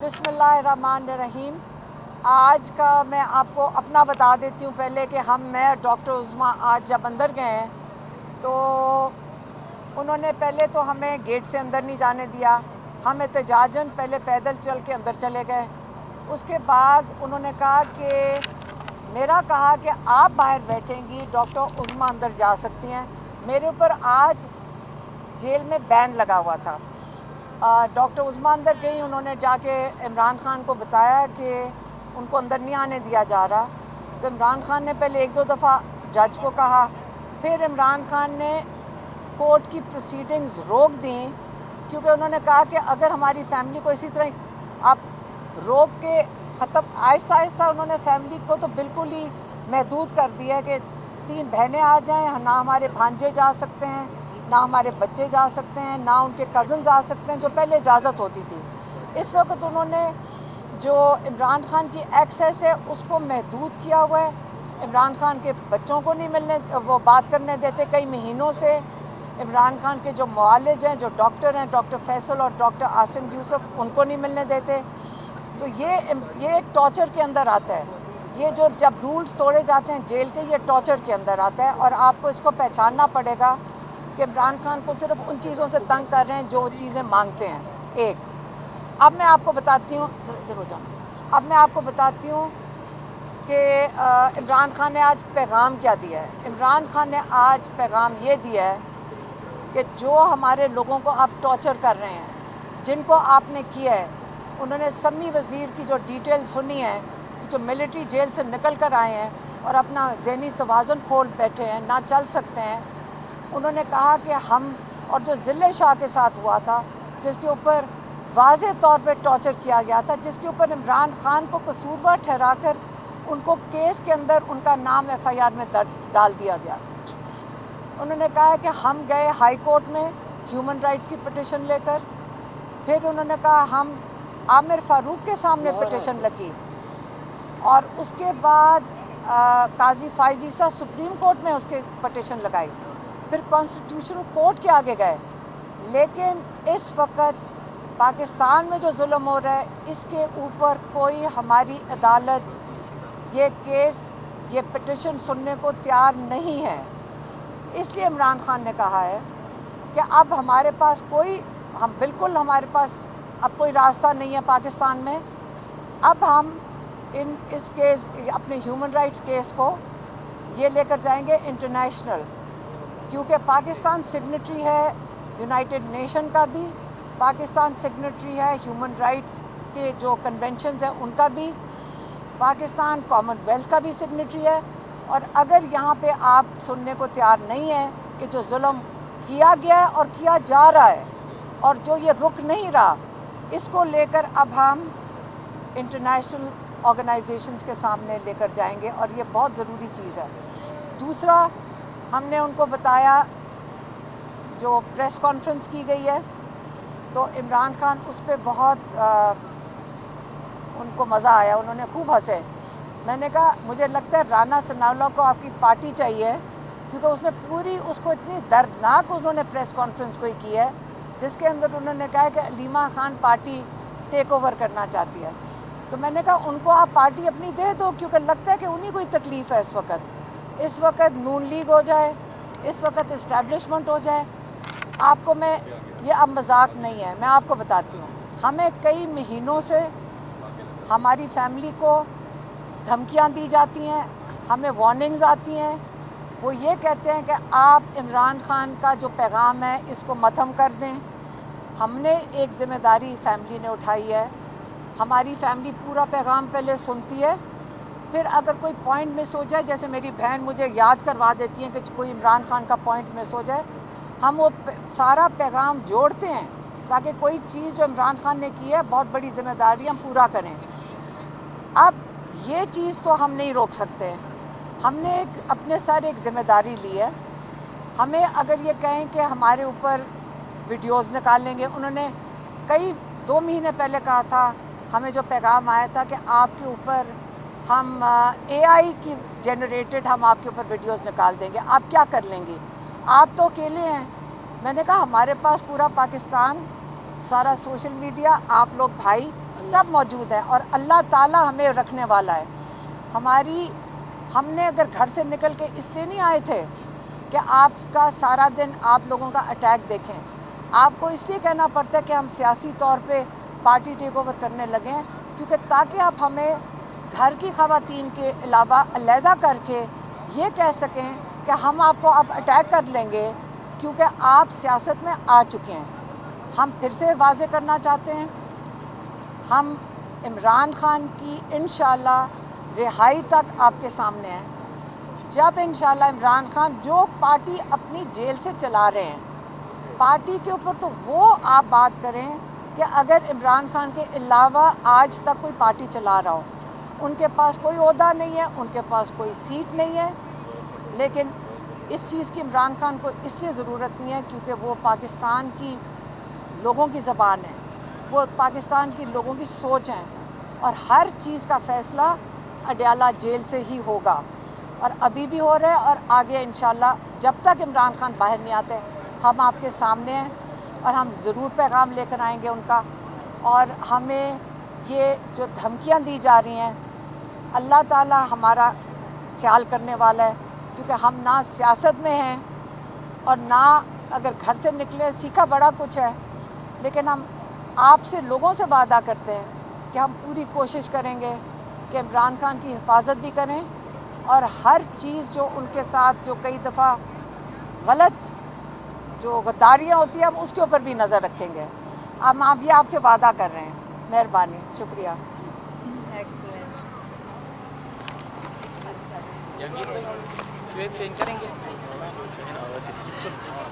बिस्मिल्लाहिर्रहमानिर्रहीम। आज का मैं आपको अपना बता देती हूँ पहले कि मैं डॉक्टर उज़्मा आज जब अंदर गए हैं तो उन्होंने पहले तो हमें गेट से अंदर नहीं जाने दिया। हम एहतजाजन पहले पैदल चल के अंदर चले गए। उसके बाद उन्होंने कहा कि आप बाहर बैठेंगी, डॉक्टर उज़्मा अंदर जा सकती हैं। मेरे ऊपर आज जेल में बैन लगा हुआ था। डॉक्टर उज़्मा अंदर गई, उन्होंने जाके इमरान खान को बताया कि उनको अंदर नहीं आने दिया जा रहा। तो इमरान खान ने पहले एक दो दफ़ा जज को कहा, फिर इमरान खान ने कोर्ट की प्रोसीडिंग्स रोक दी, क्योंकि उन्होंने कहा कि अगर हमारी फैमिली को इसी तरह आप रोक के ख़त्म, आहिस्ता आहिस्ता उन्होंने फैमिली को तो बिल्कुल ही महदूद कर दिया है कि 3 बहनें आ जाएं, ना हमारे भांजे जा सकते हैं, ना हमारे बच्चे जा सकते हैं, ना उनके कज़न्स आ सकते हैं, जो पहले इजाज़त होती थी। इस वक्त उन्होंने जो इमरान खान की एक्सेस है उसको महदूद किया हुआ है। इमरान खान के बच्चों को नहीं मिलने, वो बात करने देते कई महीनों से। इमरान खान के जो मुआलिज हैं, जो डॉक्टर हैं, डॉक्टर फैसल और डॉक्टर आसिम यूसुफ, उनको नहीं मिलने देते। तो ये टॉर्चर के अंदर आता है। ये जो जब रूल्स तोड़े जाते हैं जेल के, ये टॉर्चर के अंदर आता है। और आपको इसको पहचानना पड़ेगा कि इमरान खान को सिर्फ उन चीज़ों से तंग कर रहे हैं जो चीज़ें मांगते हैं। एक, अब मैं आपको बताती हूँ, इधर हो जाना। अब मैं आपको बताती हूँ कि इमरान खान ने आज पैगाम क्या दिया है। इमरान खान ने आज पैगाम ये दिया है कि जो हमारे लोगों को आप टॉर्चर कर रहे हैं, जिनको आपने किया है, उन्होंने समी वज़ीर की जो डिटेल सुनी है, जो मिलिट्री जेल से निकल कर आए हैं और अपना ज़हनी तवाज़ुन खोल बैठे हैं, ना चल सकते हैं। उन्होंने कहा कि हम, और जो ज़िले शाह के साथ हुआ था, जिसके ऊपर वाज़े तौर पर टॉर्चर किया गया था, जिसके ऊपर इमरान खान को कसूरवार ठहराकर उनको केस के अंदर उनका नाम FIR में डाल दिया गया। उन्होंने कहा है कि हम गए हाई कोर्ट में ह्यूमन राइट्स की पिटिशन लेकर, फिर उन्होंने कहा हम आमिर फ़ारूक के सामने पिटिशन लगी, और उसके बाद काजी फ़ाइज़ सुप्रीम कोर्ट में उसके पिटिशन लगाई, फिर कॉन्स्टिट्यूशनल कोर्ट के आगे गए। लेकिन इस वक्त पाकिस्तान में जो जुल्म हो रहा है, इसके ऊपर कोई हमारी अदालत ये केस, ये पिटिशन सुनने को तैयार नहीं है। इसलिए इमरान खान ने कहा है कि अब हमारे पास हमारे पास अब कोई रास्ता नहीं है पाकिस्तान में। अब हम इस केस, अपने ह्यूमन राइट्स केस को ये लेकर जाएंगे इंटरनेशनल, क्योंकि पाकिस्तान सिग्नेटरी है यूनाइटेड नेशन का भी, पाकिस्तान सिग्नेटरी है ह्यूमन राइट्स के जो कन्वेंशंस हैं उनका भी, पाकिस्तान कॉमनवेल्थ का भी सिग्नेटरी है। और अगर यहाँ पे आप सुनने को तैयार नहीं है कि जो जुल्म किया गया है और किया जा रहा है, और जो ये रुक नहीं रहा, इसको लेकर अब हम इंटरनेशनल ऑर्गेनाइजेशंस के सामने लेकर जाएंगे, और ये बहुत ज़रूरी चीज़ है। दूसरा, हमने उनको बताया, जो प्रेस कॉन्फ्रेंस की गई है, तो इमरान खान उस पर बहुत उनको मज़ा आया, उन्होंने खूब हंसे। मैंने कहा मुझे लगता है राना सनाउल्लाह को आपकी पार्टी चाहिए, क्योंकि उसने उसको इतनी दर्दनाक उन्होंने प्रेस कॉन्फ्रेंस को ही की है, जिसके अंदर उन्होंने कहा कि Aleema Khan party take over करना चाहती है। तो मैंने कहा उनको आप पार्टी अपनी दे दो, क्योंकि लगता है कि उन्हीं को ही तकलीफ़ है इस वक्त नून लीग हो जाए, इस वक्त इस्टेब्लिशमेंट हो जाए। आपको मैं, ये अब मजाक नहीं है, मैं आपको बताती हूँ, हमें कई महीनों से हमारी फैमिली को धमकियाँ दी जाती हैं, हमें वार्निंग्स आती हैं। वो ये कहते हैं कि आप इमरान खान का जो पैगाम है इसको मत्थम कर दें। हमने एक ज़िम्मेदारी फैमिली ने उठाई है, हमारी फैमिली पूरा पैगाम पहले सुनती है, फिर अगर कोई पॉइंट मिस हो जाए, जैसे मेरी बहन मुझे याद करवा देती है कि कोई इमरान खान का पॉइंट मिस हो जाए, हम वो सारा पैगाम जोड़ते हैं ताकि कोई चीज़ जो इमरान खान ने की है, बहुत बड़ी ज़िम्मेदारी, हम पूरा करें। अब ये चीज़ तो हम नहीं रोक सकते, हमने अपने सर एक ज़िम्मेदारी ली है। हमें अगर ये कहें कि हमारे ऊपर वीडियोज़ निकालेंगे, उन्होंने 2 महीने पहले कहा था, हमें जो पैगाम आया था कि आपके ऊपर हम AI की जनरेटेड हम आपके ऊपर वीडियोज़ निकाल देंगे, आप क्या कर लेंगी, आप तो अकेले हैं। मैंने कहा हमारे पास पूरा पाकिस्तान, सारा सोशल मीडिया, आप लोग भाई सब मौजूद हैं और अल्लाह ताला हमें रखने वाला है। हम ने अगर घर से निकल के इसलिए नहीं आए थे कि आपका सारा दिन आप लोगों का अटैक देखें, आपको इसलिए कहना पड़ता है कि हम सियासी तौर पे पार्टी टेक ओवर करने लगे हैं, क्योंकि ताकि आप हमें घर की ख़वातीन के अलावा अलहदा करके ये कह सकें कि हम आपको अब अटैक कर लेंगे क्योंकि आप सियासत में आ चुके हैं। हम फिर से वाज़े करना चाहते हैं, हम इमरान खान की इंशाअल्लाह रिहाई तक आपके सामने हैं। जब इंशाअल्लाह इमरान खान जो पार्टी अपनी जेल से चला रहे हैं, पार्टी के ऊपर तो वो आप बात करें कि अगर इमरान खान के अलावा आज तक कोई पार्टी चला रहा हो, उनके पास कोई ओहदा नहीं है, उनके पास कोई सीट नहीं है, लेकिन इस चीज़ की इमरान खान को इसलिए ज़रूरत नहीं है क्योंकि वो पाकिस्तान की लोगों की ज़बान है, वो पाकिस्तान की लोगों की सोच है और हर चीज़ का फ़ैसला अडयाला जेल से ही होगा और अभी भी हो रहा है और आगे इंशाअल्लाह जब तक इमरान खान बाहर नहीं आते हम आपके सामने हैं और हम ज़रूर पैगाम लेकर आएंगे उनका। और हमें ये जो धमकियां दी जा रही हैं, अल्लाह ताला हमारा ख्याल करने वाला है, क्योंकि हम ना सियासत में हैं और ना अगर घर से निकले सीखा बड़ा कुछ है, लेकिन हम आपसे लोगों से वादा करते हैं कि हम पूरी कोशिश करेंगे कि इमरान खान की हिफाजत भी करें और हर चीज़ जो उनके साथ जो कई दफ़ा गलत जो गद्दारियाँ होती हैं हम उसके ऊपर भी नज़र रखेंगे। हम ये आपसे वादा कर रहे हैं। मेहरबानी, शुक्रिया। एक्सीलेंट। जहांगीर भाई, शेयर करेंगे।